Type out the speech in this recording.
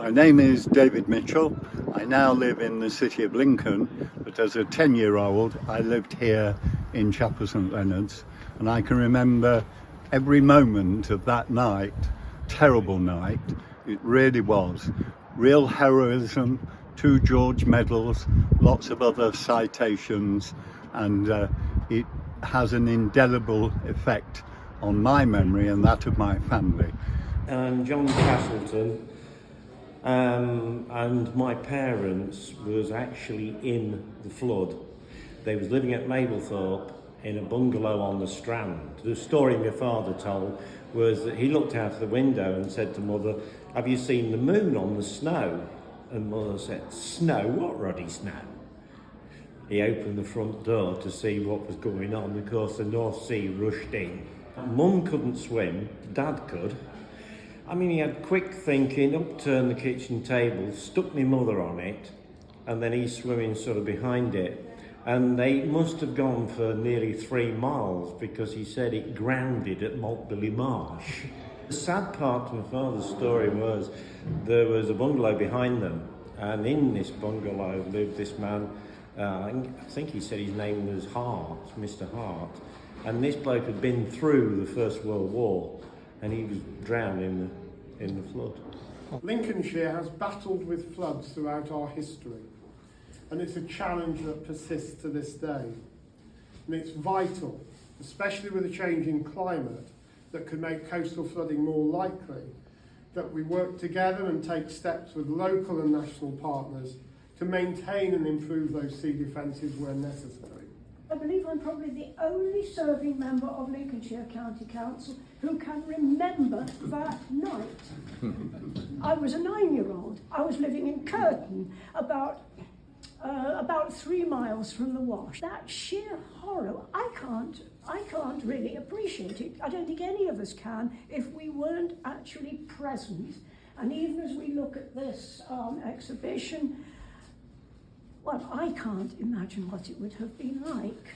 My name is David Mitchell. I now live in the city of Lincoln, but as a 10-year-old, I lived here in Chapel St Leonard's, and I can remember every moment of that night, terrible night. It really was. Real heroism, 2 George medals, lots of other citations, and it has an indelible effect on my memory and that of my family. I'm John Castleton. And my parents was actually in the flood. They was living at Mablethorpe in a bungalow on the Strand. The story my father told was that he looked out of the window and said to Mother, "Have you seen the moon on the snow?" And Mother said, "Snow? What ruddy snow?" He opened the front door to see what was going on. Of course, the North Sea rushed in. Mum couldn't swim, Dad could. I mean, he had quick thinking, upturned the kitchen table, stuck my mother on it, and then he's swimming sort of behind it. And they must have gone for nearly 3 miles because he said it grounded at Maltbilly Marsh. The sad part of my father's story was there was a bungalow behind them, and in this bungalow lived this man, I think he said his name was Hart, Mr. Hart, and this bloke had been through the First World War, and he was drowned in the flood. Lincolnshire has battled with floods throughout our history, and it's a challenge that persists to this day. And it's vital, especially with a change in climate that could make coastal flooding more likely, that we work together and take steps with local and national partners to maintain and improve those sea defences where necessary. I believe I'm probably the only serving member of Lincolnshire County Council who can remember that night. I was a 9-year-old. I was living in Curtin, about 3 miles from the Wash. That sheer horror, I can't really appreciate it. I don't think any of us can if we weren't actually present. And even as we look at this exhibition, well, I can't imagine what it would have been like.